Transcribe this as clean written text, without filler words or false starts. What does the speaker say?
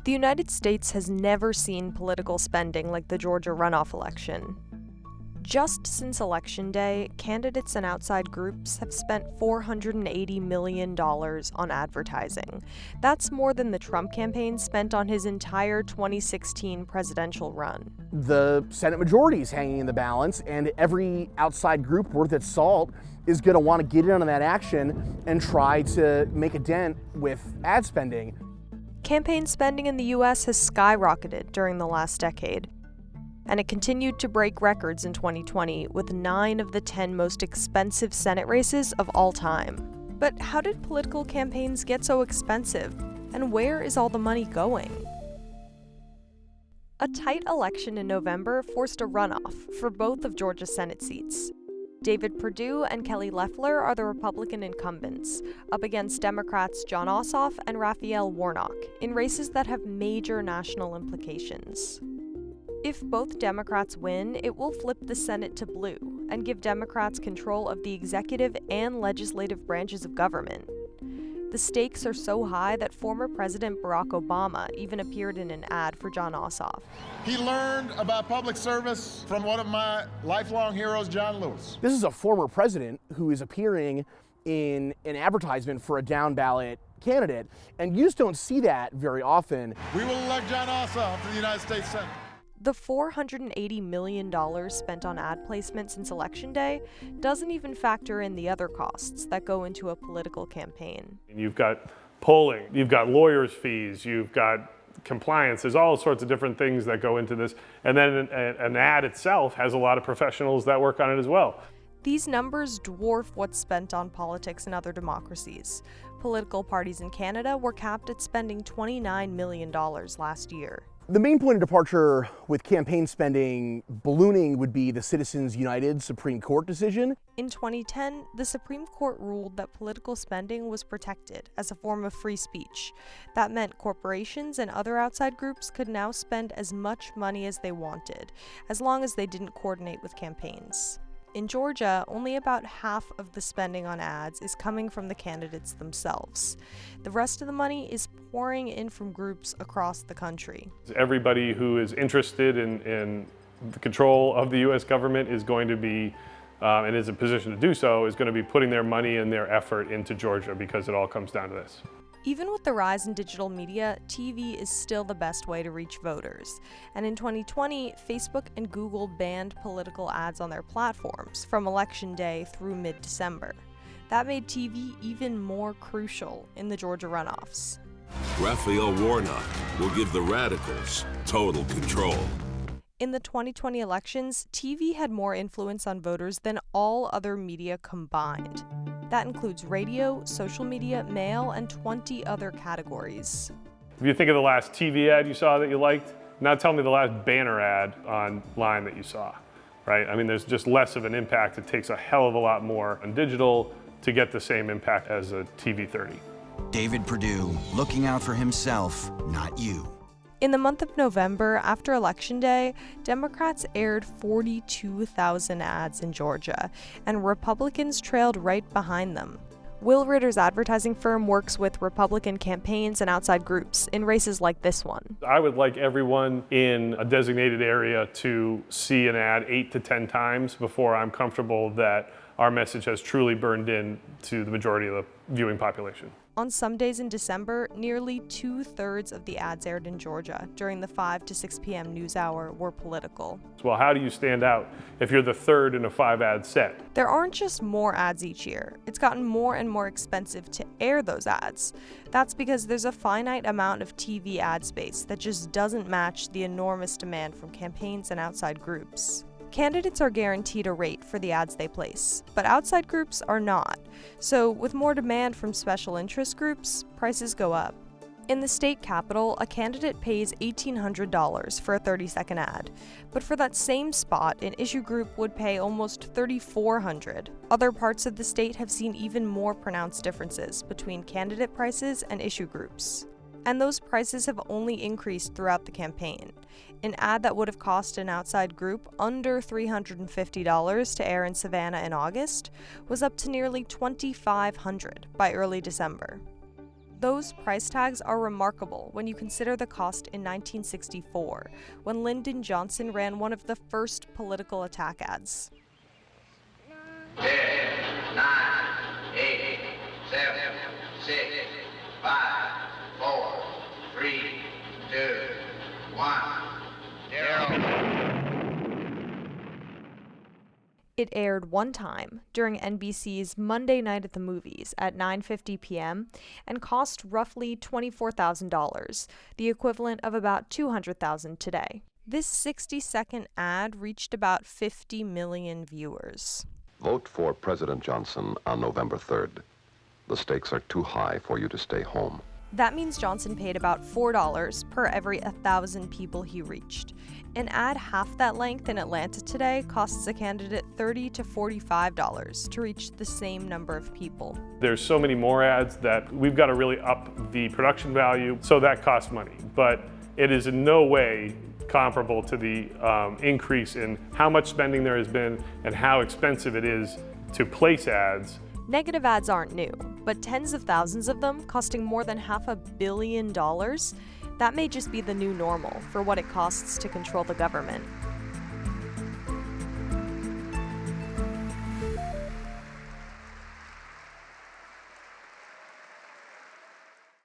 The United States has never seen political spending like the Georgia runoff election. Just since Election Day, candidates and outside groups have spent $480 million on advertising. That's more than the Trump campaign spent on his entire 2016 presidential run. The Senate majority is hanging in the balance, and every outside group worth its salt is going to want to get in on that action and try to make a dent with ad spending. Campaign spending in the U.S. has skyrocketed during the last decade, and it continued to break records in 2020 with 9 of the 10 most expensive Senate races of all time. But how did political campaigns get so expensive, and where is all the money going? A tight election in November forced a runoff for both of Georgia's Senate seats. David Perdue and Kelly Loeffler are the Republican incumbents, up against Democrats Jon Ossoff and Raphael Warnock, in races that have major national implications. If both Democrats win, it will flip the Senate to blue and give Democrats control of the executive and legislative branches of government. The stakes are so high that former President Barack Obama even appeared in an ad for Jon Ossoff. He learned about public service from one of my lifelong heroes, John Lewis. This is a former president who is appearing in an advertisement for a down-ballot candidate, and you just don't see that very often. We will elect Jon Ossoff to the United States Senate. The $480 million spent on ad placement since Election Day doesn't even factor in the other costs that go into a political campaign. You've got polling, you've got lawyers' fees, you've got compliance. There's all sorts of different things that go into this. And then an ad itself has a lot of professionals that work on it as well. These numbers dwarf what's spent on politics in other democracies. Political parties in Canada were capped at spending $29 million last year. The main point of departure with campaign spending ballooning would be the Citizens United Supreme Court decision. In 2010, the Supreme Court ruled that political spending was protected as a form of free speech. That meant corporations and other outside groups could now spend as much money as they wanted, as long as they didn't coordinate with campaigns. In Georgia, only about half of the spending on ads is coming from the candidates themselves. The rest of the money is pouring in from groups across the country. Everybody who is interested in the control of the U.S. government is going to be, and is in a position to do so, is going to be putting their money and their effort into Georgia, because it all comes down to this. Even with the rise in digital media, TV is still the best way to reach voters. And in 2020, Facebook and Google banned political ads on their platforms from Election Day through mid-December. That made TV even more crucial in the Georgia runoffs. Raphael Warnock will give the radicals total control. In the 2020 elections, TV had more influence on voters than all other media combined. That includes radio, social media, mail, and 20 other categories. If you think of the last TV ad you saw that you liked, now tell me the last banner ad online that you saw, right? I mean, there's just less of an impact. It takes a hell of a lot more on digital to get the same impact as a TV 30. David Perdue, looking out for himself, not you. In the month of November, after Election Day, Democrats aired 42,000 ads in Georgia, and Republicans trailed right behind them. Will Ritter's advertising firm works with Republican campaigns and outside groups in races like this one. I would like everyone in a designated area to see an ad 8 to 10 times before I'm comfortable that our message has truly burned in to the majority of the viewing population. On some days in December, nearly 2/3 of the ads aired in Georgia during the 5 to 6 p.m. news hour were political. Well, how do you stand out if you're the third in a 5-ad set? There aren't just more ads each year. It's gotten more and more expensive to air those ads. That's because there's a finite amount of TV ad space that just doesn't match the enormous demand from campaigns and outside groups. Candidates are guaranteed a rate for the ads they place, but outside groups are not. So with more demand from special interest groups, prices go up. In the state capital, a candidate pays $1,800 for a 30-second ad, but for that same spot, an issue group would pay almost $3,400. Other parts of the state have seen even more pronounced differences between candidate prices and issue groups. And those prices have only increased throughout the campaign. An ad that would have cost an outside group under $350 to air in Savannah in August was up to nearly $2,500 by early December. Those price tags are remarkable when you consider the cost in 1964, when Lyndon Johnson ran one of the first political attack ads. 10, 9, 8, 7, 6, 5, 4, 3, 2, 1, 0. It aired one time during NBC's Monday Night at the Movies at 9:50 p.m. and cost roughly $24,000, the equivalent of about $200,000 today. This 60-second ad reached about 50 million viewers. Vote for President Johnson on November 3rd. The stakes are too high for you to stay home. That means Johnson paid about $4 per every 1,000 people he reached. An ad half that length in Atlanta today costs a candidate $30 to $45 to reach the same number of people. There's so many more ads that we've got to really up the production value, so that costs money. But it is in no way comparable to the increase in how much spending there has been and how expensive it is to place ads. Negative ads aren't new, but tens of thousands of them costing more than $500 million, that may just be the new normal for what it costs to control the government.